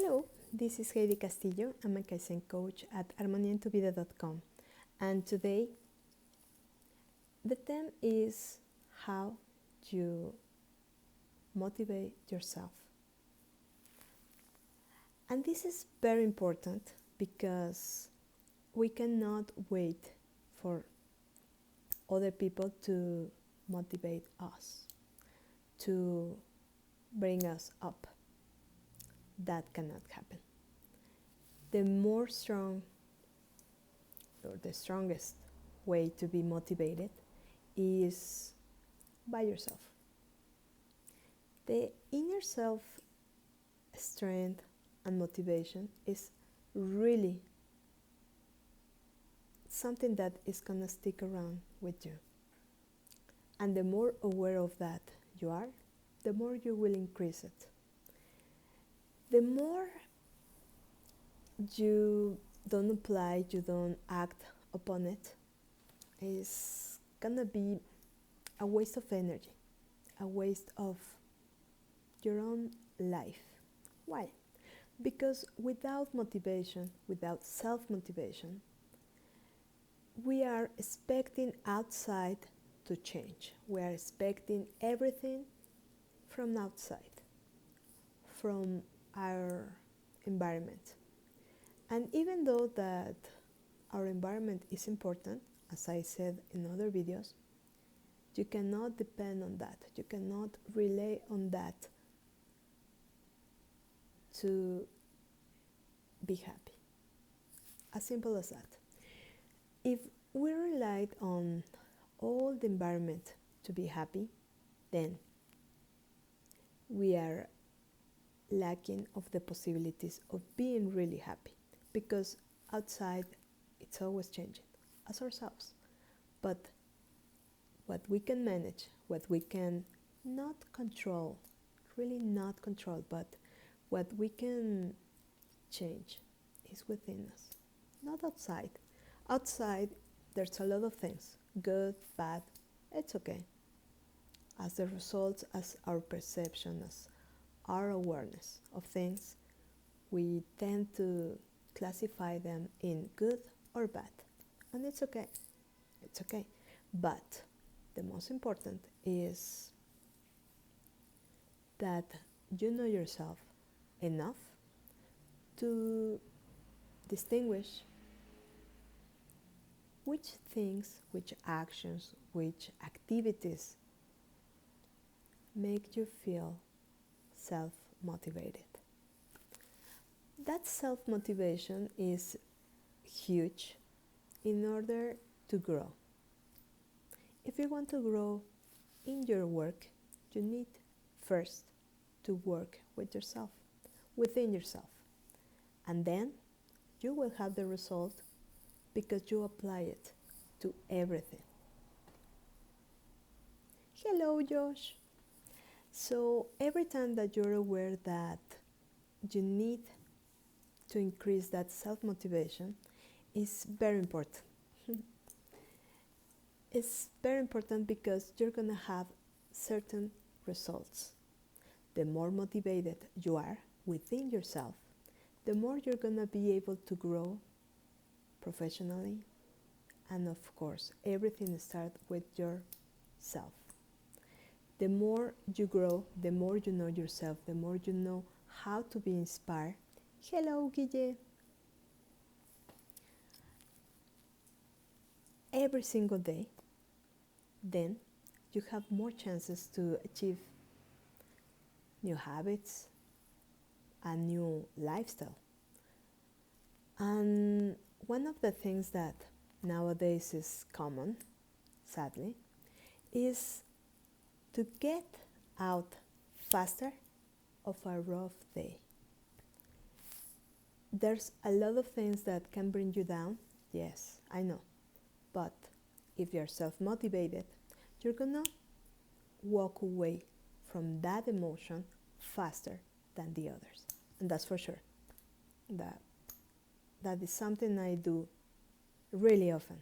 Hello, this is Heidi Castillo. I'm a Kaizen coach at armonientuvida.com, and today the theme is how you motivate yourself. And this is very important because we cannot wait for other people to motivate us, to bring us up. That cannot happen. The more strong or the strongest way to be motivated is by yourself. The inner self strength and motivation is really something that is going to stick around with you. And the more aware of that you are, the more you will increase it. The more you don't apply, you don't act upon it, is gonna be a waste of energy, a waste of your own life. Why? Because without motivation, without self-motivation, we are expecting outside to change. We are expecting everything from outside, from our environment. And even though that our environment is important, as I said in other videos, you cannot depend on that. You cannot rely on that to be happy. As simple as that. If we relied on all the environment to be happy, then we are lacking of the possibilities of being really happy, because outside it's always changing, as ourselves. But what we can manage, what we can not control, really not control, but what we can change is within us, not outside. Outside there's a lot of things, good, bad, it's okay. As the results, as our perception, as our awareness of things, we tend to classify them in good or bad, and it's okay. It's okay. But the most important is that you know yourself enough to distinguish which things, which actions, which activities make you feel self-motivated. That self-motivation is huge in order to grow. If you want to grow in your work, you need first to work with yourself, within yourself. And then you will have the result because you apply it to everything. Hello, Josh. So every time that you're aware that you need to increase that self-motivation is very important. It's very important because you're going to have certain results. The more motivated you are within yourself, the more you're going to be able to grow professionally. And of course, everything starts with yourself. The more you grow, the more you know yourself, the more you know how to be inspired. Hello, Guille. Every single day, then you have more chances to achieve new habits, a new lifestyle. And one of the things that nowadays is common, sadly, is to get out faster of a rough day. There's a lot of things that can bring you down, yes, I know. But if you're self-motivated, you're gonna walk away from that emotion faster than the others. And that's for sure. That is something I do really often.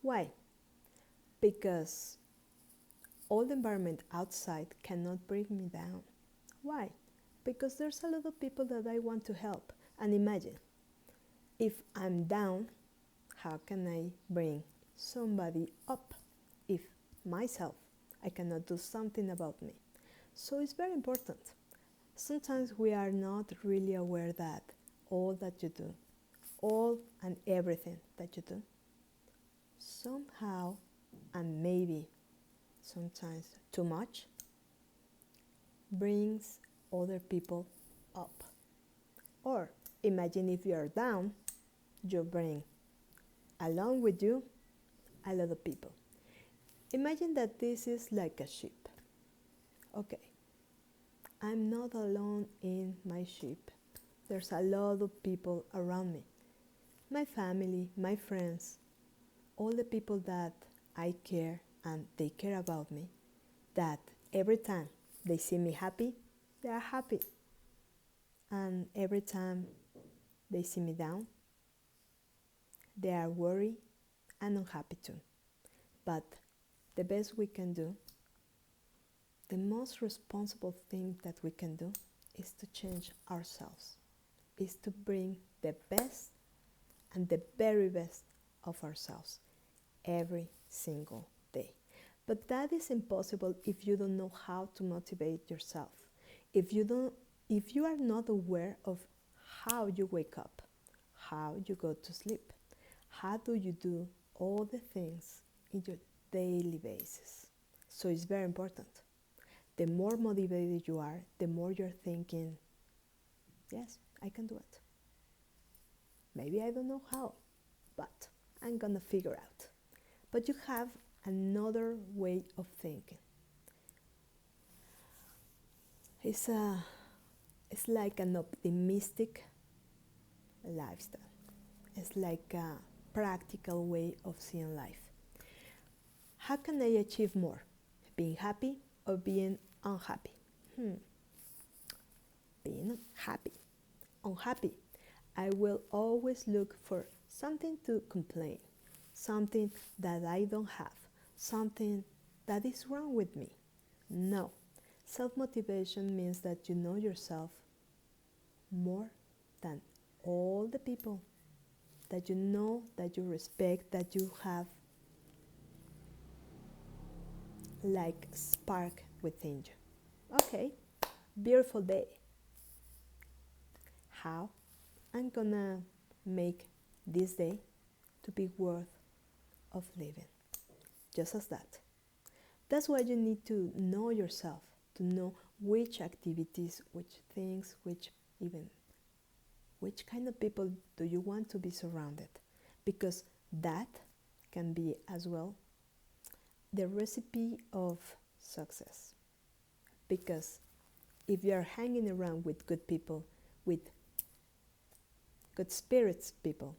Why? Because all the environment outside cannot bring me down. Why? because there's a lot of people that I want to help. And imagine, if I'm down, how can I bring somebody up if myself I cannot do something about me? So it's very important. Sometimes we are not really aware that all that you do, all and everything that you do, somehow, and maybe sometimes too much, brings other people up. Or imagine if you are down, you bring along with you a lot of people. Imagine that this is like a ship. Okay, I'm not alone in my ship. There's a lot of people around me. My family, my friends, all the people that I care and they care about me, that every time they see me happy, they are happy. And every time they see me down, they are worried and unhappy too. But the best we can do, the most responsible thing that we can do, is to change ourselves, is to bring the best and the very best of ourselves every single day. But that is impossible if you don't know how to motivate yourself. If you are not aware of how you wake up, how you go to sleep, how do you do all the things in your daily basis. So it's very important. The more motivated you are, the more you're thinking, yes, I can do it. Maybe I don't know how, but I'm gonna figure out. But you have another way of thinking. It's like an optimistic lifestyle. It's like a practical way of seeing life. How can I achieve more? Being happy or being unhappy? Being happy. Unhappy. I will always look for something to complain, something that I don't have, something that is wrong with me. No. Self-motivation means that you know yourself more than all the people that you know, that you respect, that you have like spark within you. Okay, beautiful day. How I'm gonna make this day to be worth of living. Just as that. That's why you need to know yourself, to know which activities, which things, which kind of people do you want to be surrounded, because that can be as well the recipe of success. Because if you are hanging around with good people, with good spirits people,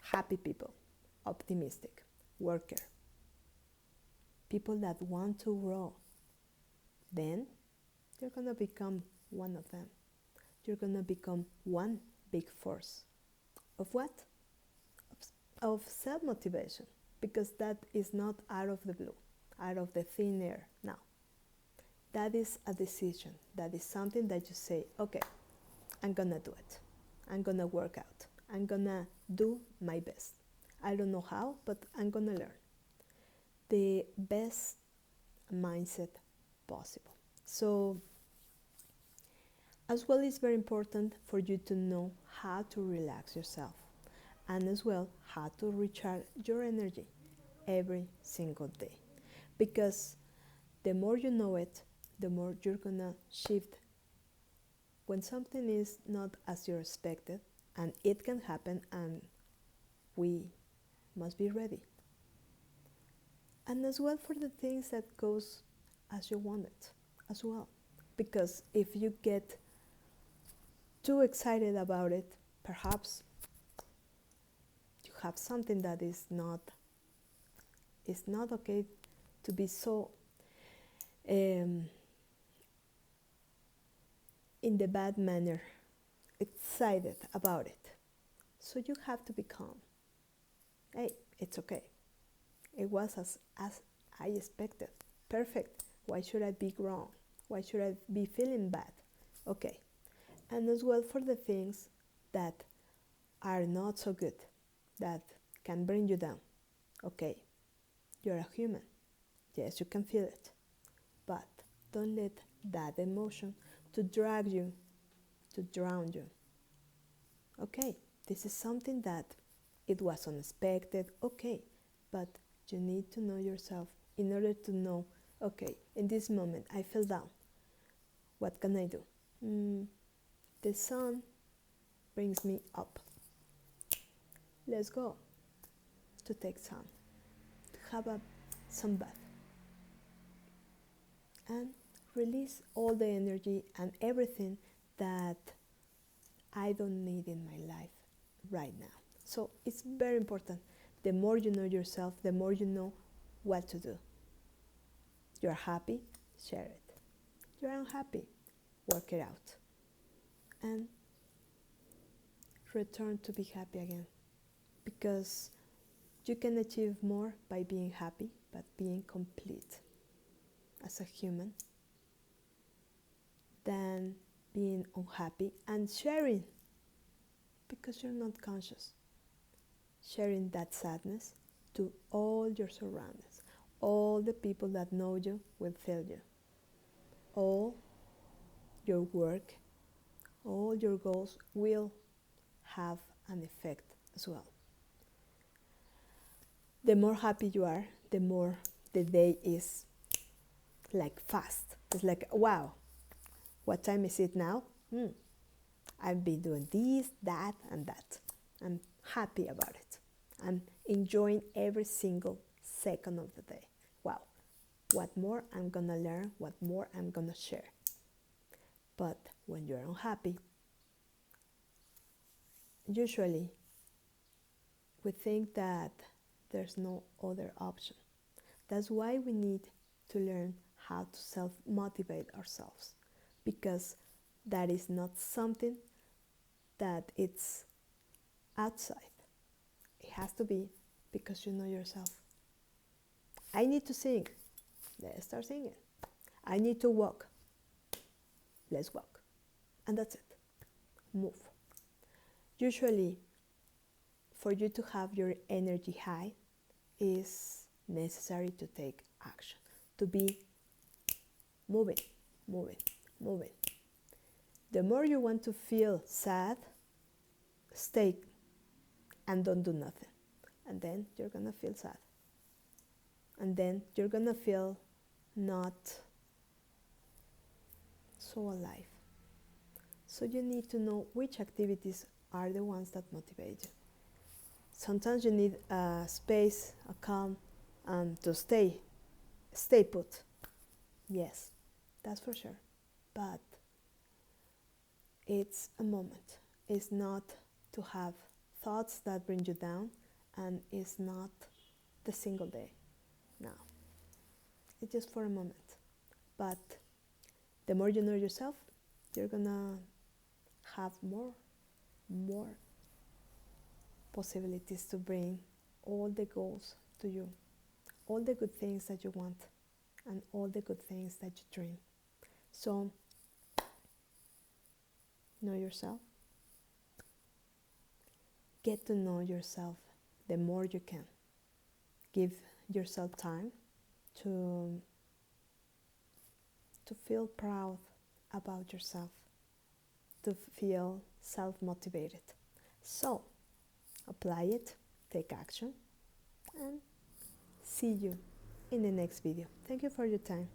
happy people, optimistic, worker, people that want to grow, then you're going to become one of them. You're going to become one big force. Of what? Of self-motivation. Because that is not out of the blue, out of the thin air. No. That is a decision. That is something that you say, okay, I'm going to do it. I'm going to work out. I'm going to do my best. I don't know how, but I'm going to learn. The best mindset possible. So, as well, it's very important for you to know how to relax yourself, and as well how to recharge your energy every single day. Because the more you know it, the more you're gonna shift when something is not as you expected, and it can happen, and we must be ready. And as well for the things that goes as you want it as well. Because if you get too excited about it, perhaps you have something that is not okay to be so in the bad manner excited about it. So you have to be calm. Hey, it's okay. It was as I expected. Perfect. Why should I be wrong? Why should I be feeling bad? Okay. And as well for the things that are not so good, that can bring you down. Okay, you're a human. Yes, you can feel it. But don't let that emotion to drag you, to drown you. Okay, this is something that it was unexpected. Okay, but you need to know yourself in order to know, okay, in this moment I fell down. What can I do? The sun brings me up. Let's go to take sun, to have a sun bath, and release all the energy and everything that I don't need in my life right now. So it's very important. The more you know yourself, the more you know what to do. You're happy, share it. You're unhappy, work it out. And return to be happy again. Because you can achieve more by being happy, but being complete as a human, than being unhappy and sharing, because you're not conscious. Sharing that sadness to all your surroundings. All the people that know you will feel you. All your work, all your goals will have an effect as well. The more happy you are, the more the day is like fast. It's like, wow, what time is it now? I've been doing this, that, and that. I'm happy about it. I'm enjoying every single second of the day. Wow, what more I'm gonna learn, what more I'm gonna share. But when you're unhappy, usually we think that there's no other option. That's why we need to learn how to self-motivate ourselves, because that is not something that it's outside. It has to be because you know yourself. I need to sing. Let's start singing. I need to walk. Let's walk. And that's it. Move. Usually, for you to have your energy high, is necessary to take action, to be moving, moving, moving. The more you want to feel sad, stay and don't do nothing. And then you're gonna feel sad. And then you're gonna feel not so alive. So you need to know which activities are the ones that motivate you. Sometimes you need a space, a calm, and to stay put. Yes, that's for sure. But it's a moment. It's not to have thoughts that bring you down, and it's not the single day. No, it's just for a moment. But the more you know yourself, you're gonna have more possibilities to bring all the goals to you, all the good things that you want, and all the good things that you dream. So, know yourself. Get to know yourself the more you can. Give yourself time to feel proud about yourself, to feel self-motivated. So, apply it, take action, and see you in the next video. Thank you for your time.